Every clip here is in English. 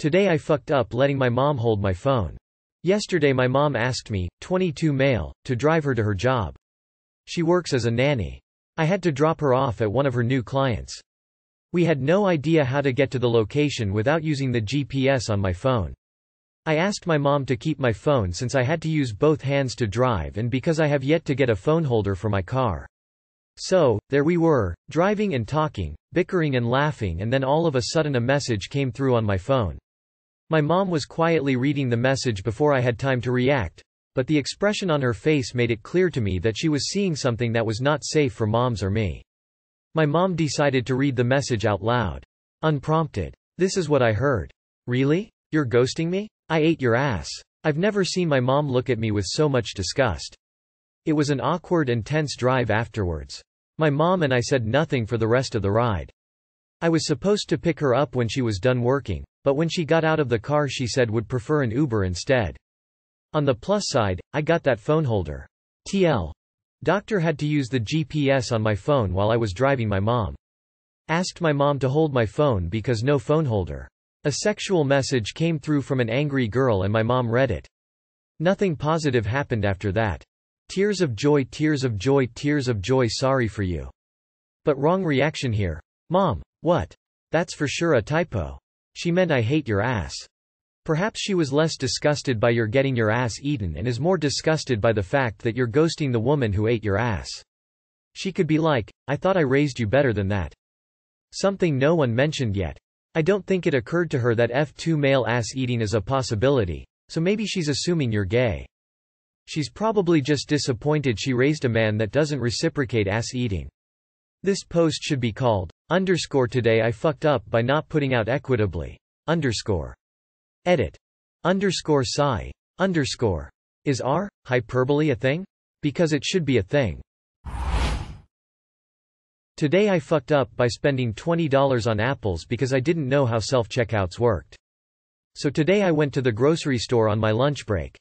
Today I fucked up letting my mom hold my phone. Yesterday my mom asked me, 22 male, to drive her to her job. She works as a nanny. I had to drop her off at one of her new clients. We had no idea how to get to the location without using the GPS on my phone. I asked my mom to keep my phone since I had to use both hands to drive and because I have yet to get a phone holder for my car. So, there we were, driving and talking, bickering and laughing, and then all of a sudden a message came through on my phone. My mom was quietly reading the message before I had time to react, but the expression on her face made it clear to me that she was seeing something that was not safe for moms or me. My mom decided to read the message out loud. Unprompted. This is what I heard. Really? You're ghosting me? I ate your ass. I've never seen my mom look at me with so much disgust. It was an awkward and tense drive afterwards. My mom and I said nothing for the rest of the ride. I was supposed to pick her up when she was done working, but when she got out of the car she said would prefer an Uber instead. On the plus side, I got that phone holder. TL. Doctor had to use the GPS on my phone while I was driving my mom. Asked my mom to hold my phone because no phone holder. A sexual message came through from an angry girl and my mom read it. Nothing positive happened after that. Tears of joy, tears of joy, tears of joy, sorry for you. But wrong reaction here. Mom, what? That's for sure a typo. She meant I hate your ass. Perhaps she was less disgusted by your getting your ass eaten and is more disgusted by the fact that you're ghosting the woman who ate your ass. She could be like, I thought I raised you better than that. Something no one mentioned yet. I don't think it occurred to her that F2 male ass eating is a possibility, so maybe she's assuming you're gay. She's probably just disappointed she raised a man that doesn't reciprocate ass eating. This post should be called, _today I fucked up by not putting out equitably, _ edit, _sigh, _ is R, hyperbole a thing? Because it should be a thing. Today I fucked up by spending $20 on apples because I didn't know how self-checkouts worked. So today I went to the grocery store on my lunch break.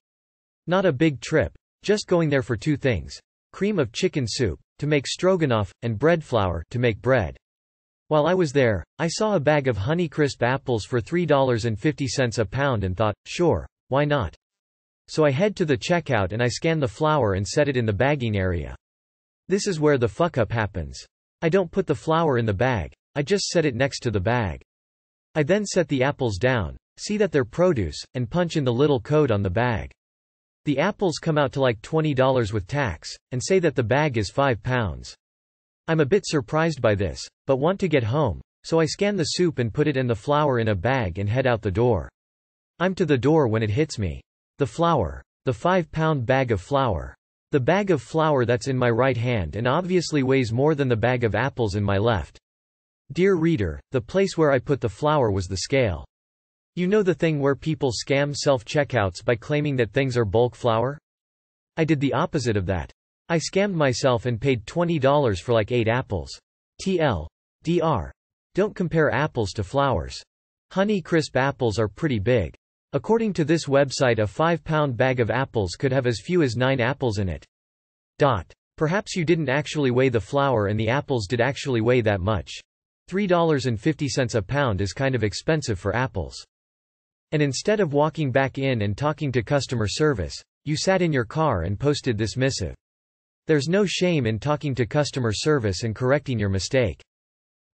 Not a big trip, just going there for two things: cream of chicken soup, to make stroganoff, and bread flour, to make bread. While I was there, I saw a bag of Honeycrisp apples for $3.50 a pound and thought, sure, why not? So I head to the checkout and I scan the flour and set it in the bagging area. This is where the fuck-up happens. I don't put the flour in the bag, I just set it next to the bag. I then set the apples down, see that they're produce, and punch in the little code on the bag. The apples come out to like $20 with tax, and say that the bag is 5 pounds. I'm a bit surprised by this, but want to get home, so I scan the soup and put it and the flour in a bag and head out the door. I'm to the door when it hits me. The flour. The 5-pound bag of flour. The bag of flour that's in my right hand and obviously weighs more than the bag of apples in my left. Dear reader, the place where I put the flour was the scale. You know the thing where people scam self-checkouts by claiming that things are bulk flour? I did the opposite of that. I scammed myself and paid $20 for like 8 apples. TL. Dr. Don't compare apples to flowers. Honeycrisp apples are pretty big. According to this website, a 5-pound bag of apples could have as few as 9 apples in it. Perhaps you didn't actually weigh the flour and the apples did actually weigh that much. $3.50 a pound is kind of expensive for apples. And instead of walking back in and talking to customer service, you sat in your car and posted this missive. There's no shame in talking to customer service and correcting your mistake.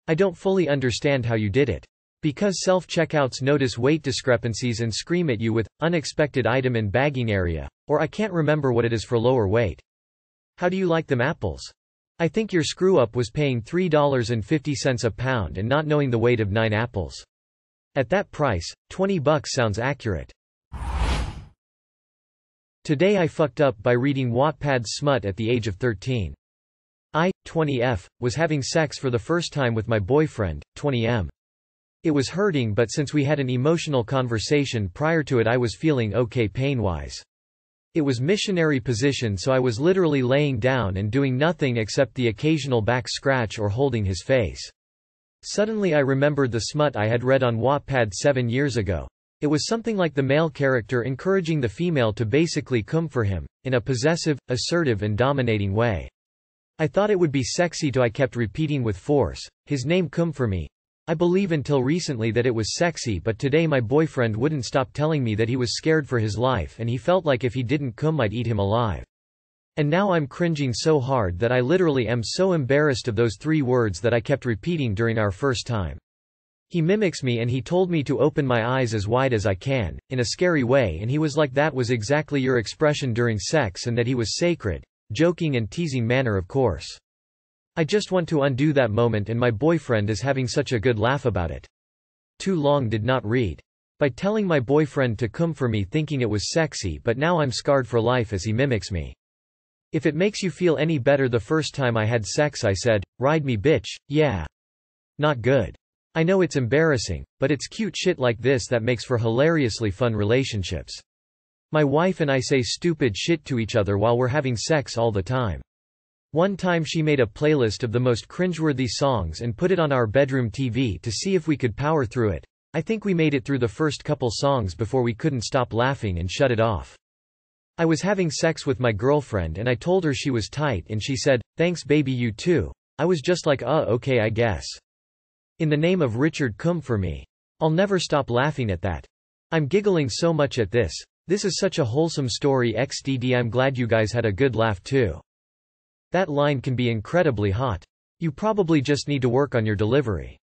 I don't fully understand how you did it. Because self-checkouts notice weight discrepancies and scream at you with, unexpected item in bagging area, or I can't remember what it is for lower weight. How do you like them apples? I think your screw-up was paying $3.50 a pound and not knowing the weight of 9 apples. At that price, $20 sounds accurate. Today I fucked up by reading Wattpad's smut at the age of 13. I, 20F, was having sex for the first time with my boyfriend, 20M. It was hurting, but since we had an emotional conversation prior to it I was feeling okay pain-wise. It was missionary position, so I was literally laying down and doing nothing except the occasional back scratch or holding his face. Suddenly I remembered the smut I had read on Wattpad 7 years ago. It was something like the male character encouraging the female to basically come for him, in a possessive, assertive and dominating way. I thought it would be sexy, so I kept repeating with force, his name come for me. I believe until recently that it was sexy, but today my boyfriend wouldn't stop telling me that he was scared for his life and he felt like if he didn't come I'd eat him alive. And now I'm cringing so hard that I literally am so embarrassed of those 3 words that I kept repeating during our first time. He mimics me and he told me to open my eyes as wide as I can, in a scary way, and he was like, that was exactly your expression during sex, and that he was sacred, joking and teasing manner of course. I just want to undo that moment, and my boyfriend is having such a good laugh about it. Too long did not read. By telling my boyfriend to come for me thinking it was sexy, but now I'm scarred for life as he mimics me. If it makes you feel any better, the first time I had sex I said, "Ride me bitch, yeah." Not good. I know it's embarrassing, but it's cute shit like this that makes for hilariously fun relationships. My wife and I say stupid shit to each other while we're having sex all the time. One time she made a playlist of the most cringeworthy songs and put it on our bedroom TV to see if we could power through it. I think we made it through the first couple songs before we couldn't stop laughing and shut it off. I was having sex with my girlfriend and I told her she was tight and she said, "Thanks baby, you too." I was just like, okay I guess. In the name of Richard, come for me. I'll never stop laughing at that. I'm giggling so much at this. This is such a wholesome story xdd. I'm glad you guys had a good laugh too. That line can be incredibly hot. You probably just need to work on your delivery.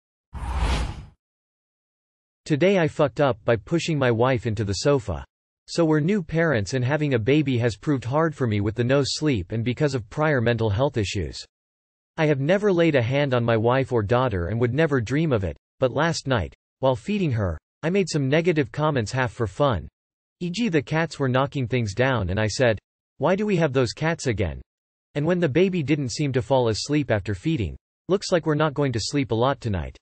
Today I fucked up by pushing my wife into the sofa. So we're new parents and having a baby has proved hard for me with the no sleep and because of prior mental health issues. I have never laid a hand on my wife or daughter and would never dream of it, but last night, while feeding her, I made some negative comments half for fun. E.g. the cats were knocking things down and I said, "Why do we have those cats again?" And when the baby didn't seem to fall asleep after feeding, "Looks like we're not going to sleep a lot tonight."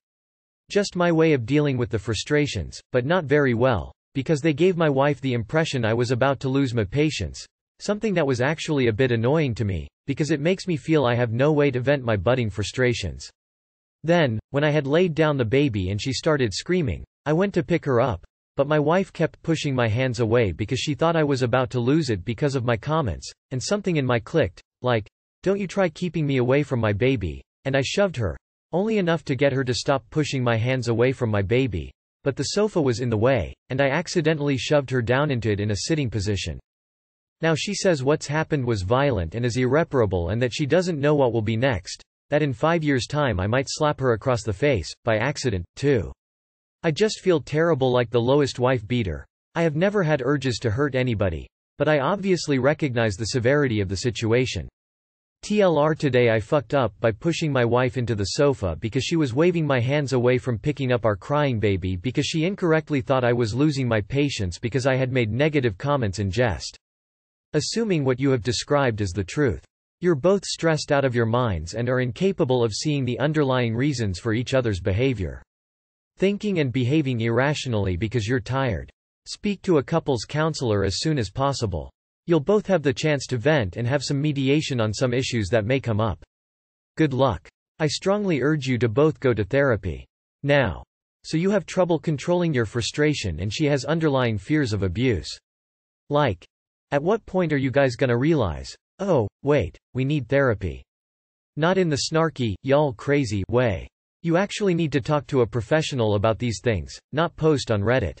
Just my way of dealing with the frustrations, but not very well, because they gave my wife the impression I was about to lose my patience. Something that was actually a bit annoying to me, because it makes me feel I have no way to vent my budding frustrations. Then, when I had laid down the baby and she started screaming, I went to pick her up, but my wife kept pushing my hands away because she thought I was about to lose it because of my comments, and something in my clicked, like, "Don't you try keeping me away from my baby," and I shoved her, only enough to get her to stop pushing my hands away from my baby. But the sofa was in the way, and I accidentally shoved her down into it in a sitting position. Now she says what's happened was violent and is irreparable and that she doesn't know what will be next, that in 5 years' time I might slap her across the face, by accident, too. I just feel terrible, like the lowest wife beater. I have never had urges to hurt anybody, but I obviously recognize the severity of the situation. TLR, today I fucked up by pushing my wife into the sofa because she was waving my hands away from picking up our crying baby because she incorrectly thought I was losing my patience because I had made negative comments in jest. Assuming what you have described is the truth. You're both stressed out of your minds and are incapable of seeing the underlying reasons for each other's behavior. Thinking and behaving irrationally because you're tired. Speak to a couples counselor as soon as possible. You'll both have the chance to vent and have some mediation on some issues that may come up. Good luck. I strongly urge you to both go to therapy. Now. So you have trouble controlling your frustration and she has underlying fears of abuse. Like, at what point are you guys gonna realize, oh, wait, we need therapy? Not in the snarky, y'all crazy way. You actually need to talk to a professional about these things, not post on Reddit.